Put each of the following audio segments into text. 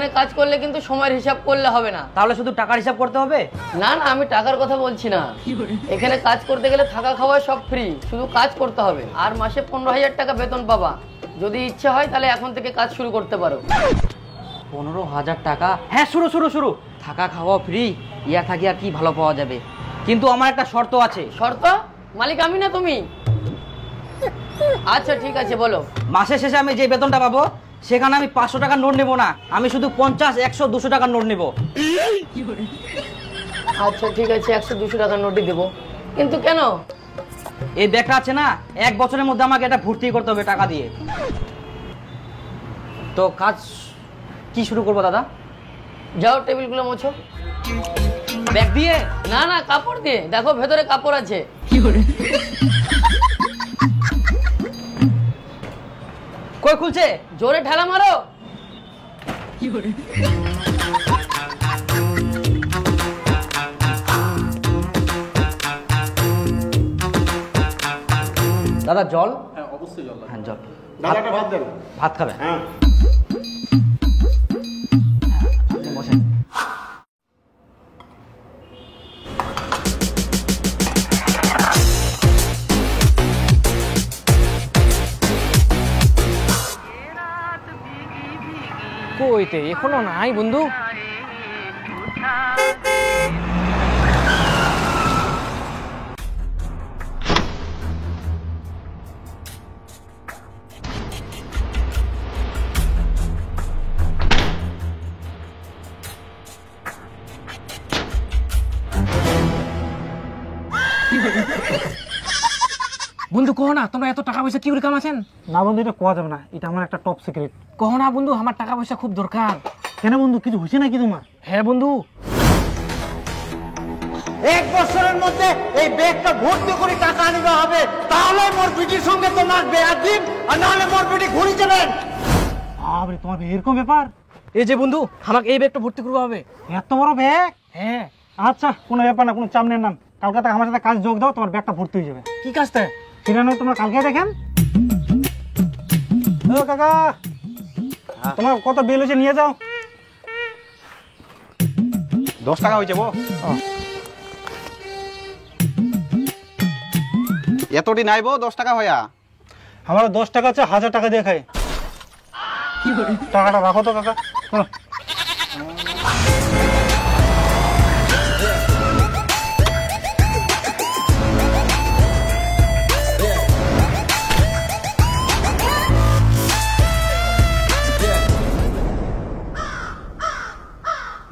এখানে কাজ করলে কিন্তু সময়ের হিসাব করলে হবে না। তাহলে শুধু টাকার হিসাব করতে হবে? না না, আমি টাকার কথা বলছি না। এখানে কাজ করতে গেলে থাকা খাওয়া সব ফ্রি, শুধু কাজ করতে হবে। আর মাসে 15,000 টাকা বেতন পাবা। যদি ইচ্ছে হয় তাহলে এখন থেকে কাজ শুরু করতে পারো। 15,000 টাকা? হ্যাঁ, শুরু। থাকা খাওয়া ফ্রি, ইয়া থাকি আর কি ভালো পাওয়া যাবে। কিন্তু আমার একটা শর্ত আছে। শর্ত? মালিক আমি না তুমি? আচ্ছা ঠিক আছে, বলো। মাসের শেষে আমি যে বেতনটা পাবো সেখানে আমি 500 টাকার নোট নেবো না, আমি শুধু 50, 100, 200 টাকার নোট নেবো। আচ্ছা ঠিক আছে, 100-200 টাকার নোটই দেবো। কিন্তু কেন? এই ব্যাগটা আছে না, 1 বছরের মধ্যে আমাকে এটা ভর্তি করতে হবে টাকা দিয়ে। তো কাজ কি শুরু করবো দাদা? যাও টেবিলগুলো মোছো। ব্যাগ দিয়ে? না না, কাপড় দিয়ে। দেখো ভেতরে কাপড় আছে। কই খুলছে? জোরে ঠেলা মারো। দাদা জল? হ্যাঁ অবশ্যই জল। হ্যাঁ জল। দাদাটা ভাত দেন। ভাত খাবে? হ্যাঁ। বসেন। কইতে এখনো নাই বন্ধু? বন্ধু কহ না, তোমরা এত টাকা পয়সা কি করে কামাছেন? না বন্ধু, এটা কোয়া যাবে না, এটা আমার একটা টপ সিক্রেট। কহ না বন্ধু, আমার টাকা পয়সা খুব দরকার। কেন বন্ধু, কিছু হয়েছে নাকি তোমার? হ্যাঁ বন্ধু, 1 বছরের মধ্যে এই ব্যাগটা ভর্তি করে টাকা আনিতে হবে, তাহলে মোর বিটির সঙ্গে তোমার বিয়ে দিন, আর নাহলে মোর বিটি ঘুরি যাবেন। আরে তোমার এরকম ব্যাপার? এই যে বন্ধু, আমাকে এই ব্যাগটা ভর্তি করতে হবে। এত বড় ব্যাগ? হ্যাঁ। আচ্ছা, কোনো ব্যাপার না, কোনো চাপ নেন না। কালকে থেকে আমার সাথে কাজ যোগ দাও, তোমার ব্যাগটা ভর্তি হয়ে যাবে। কি কাজটা? সেটা নয়, তোমরা কালকে দেখেন। ও কাকা, তোমার কত বিল হয়েছে নিয়ে যাও। 10 টাকা হয়েছে বো। এতটি নাইবো 10 টাকা হইয়া। আমার 10 টাকা আছে, 1000 টাকা দিয়ে খাই। টাকাটা রাখো তো কাকা।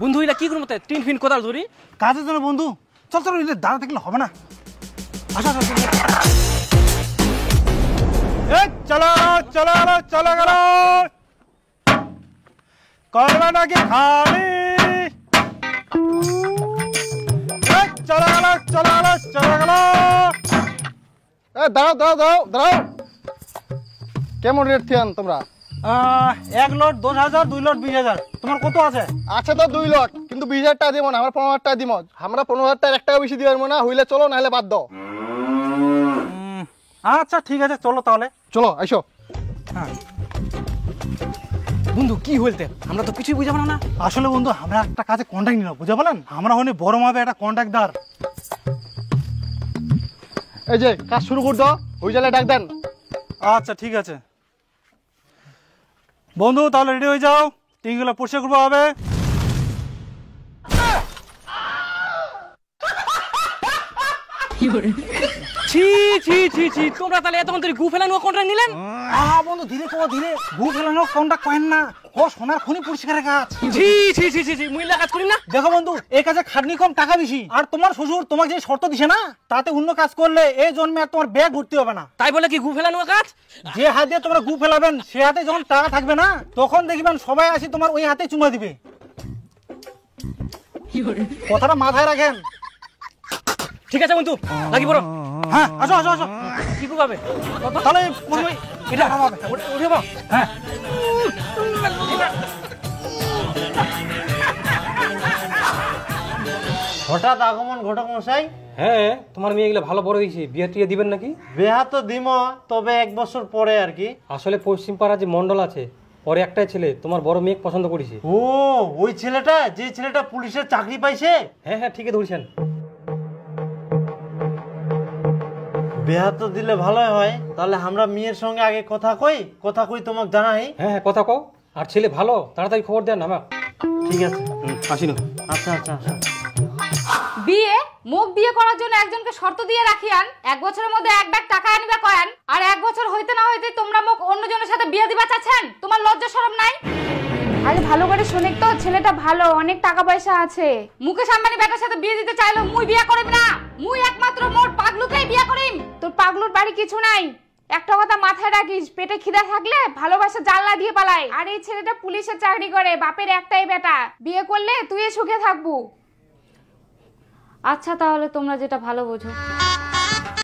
বন্ধু এটা কি করবো? টিন ফিন কোদাল ধরি কাজের জন্য বন্ধু। চল চল, দাঁড়া থাকলে হবে না। আসো আসো, চলো চলো চলো গেল। করবে নাকি খালি? চলো গেল চলো গেল চলো গেল। দাঁড়াও দাঁড়াও দাঁড়াও দাঁড়াও। কেমন রেট থিয়ান তোমরা? 1 লট 10,000, 2 লট 20,000। তোমার কত আছে? আছে তো 2 লট, কিন্তু 20,000 টাকা দিব না, আমরা 15,000 টাকা দিব। আমরা 15,000 টাকা 1 টাকা বেশি দিতে পারবো না। হইলে চলো, নাহলে বাদ দাও। আচ্ছা ঠিক আছে, চলো তাহলে। চলো আইসো। হ্যাঁ বন্ধু, কি হইতে আমরা তো কিছুই বুঝাবো না। আসলে বন্ধু, আমরা একটা কাজে কন্ট্যাক্ট নিলাম, বুঝা বলেন। আমরা হলে বড় মাপে একটা কন্ট্যাক্টদার। এই যে কাজ শুরু করে দাও, ওই জায়গায় ডাক দেন। আচ্ছা ঠিক আছে বন্ধু, তাহলে রেডি হয়ে যাও, টিনগুলো পরিষ্কার করবো হবে। ছি ছি ছি ছি, তোমরা তাহলে এতক্ষণ ধরে গু ফেলানো কন্ট্রাক্ট নিলেন? বন্ধু ধীরে কো, ধীরে। গু ফেলানো কন্ট্যাক্ট করেন না, ও সোনার খনি পরিষ্কারের কাজ। ছি ছি ছি ছি ছি, মুইলা কাজ করি না। দেখো বন্ধু, এই কাজে খাটনি কম, টাকা বেশি। আর তোমার শ্বশুর তোমাকে যে শর্ত দিছে না, তাতে অন্য কাজ করলে এই জন্মে আর তোমার ব্যাগ ভর্তি হবে না। তাই বলে কি গু ফেলানো কাজ? যে হাত দিয়ে তোমরা গু ফেলাবেন, সে হাতে যখন টাকা থাকবে না, তখন দেখবেন সবাই আসি তোমার ওই হাতে চুমা দিবে। কথাটা মাথায় রাখেন। ঠিক আছে বন্ধু, লাগি পড়ো। হ্যাঁ আসো আসো আসো। কি করবে তাহলে প্রথমে এটা হবে। উঠে যাবো। হ্যাঁ হঠাৎ আগমন ঘটক মশাই। হ্যাঁ, তোমার মেয়ে এগুলো ভালো বড় হয়েছে, বিয়ে টিয়ে দিবেন নাকি? বিয়া তো দিম, তবে 1 বছর পরে আর কি। আসলে পশ্চিম পাড়া যে মন্ডল আছে, ওর একটাই ছেলে, তোমার বড় মেয়ে পছন্দ করেছে। ও ওই ছেলেটা, যে ছেলেটা পুলিশের চাকরি পাইছে? হ্যাঁ হ্যাঁ, ঠিকই ধরছেন। বিয়া তো দিলে ভালোই হয়। তাহলে আমরা মেয়ের সঙ্গে আগে কথা কই তোমাকে জানাই। হ্যাঁ হ্যাঁ, কথা কও। আর ছেলে ভালো, তাড়াতাড়ি খবর দেন আমাকে। ঠিক আছে, আসি না। আচ্ছা আচ্ছা আচ্ছা। বিয়ে মুখ বিয়ে করার জন্য একজনকে শর্ত দিয়ে রাখিয়ান 1 বছরের মধ্যে 1 ব্যাগ টাকা আনিবা কয়ান, আর 1 বছর হইতে না হইতে তোমরা মুখ অন্যজনের সাথে বিয়ে দিবা চাচ্ছেন। তোমার লজ্জা শরম নাই? আরে ভালো করে শুনে তো, ছেলেটা ভালো, অনেক টাকা পয়সা আছে। মুকেশ আম্বানি বেটার সাথে বিয়ে দিতে চাইলো, মুই বিয়ে করিম না। মুই একমাত্র মোর পাগলুকেই বিয়ে করিম। তোর পাগলুর বাড়ি কিছু নাই। একটা কথা মাথায় রাখিস, পেটে খিদা থাকলে ভালোবাসা জানলা দিয়ে পালায়। আর এই ছেলেটা পুলিশের চাকরি করে, বাপের একটাই বেটা, বিয়ে করলে তুই সুখে থাকবো। আচ্ছা তাহলে তোমরা যেটা ভালো বোঝো।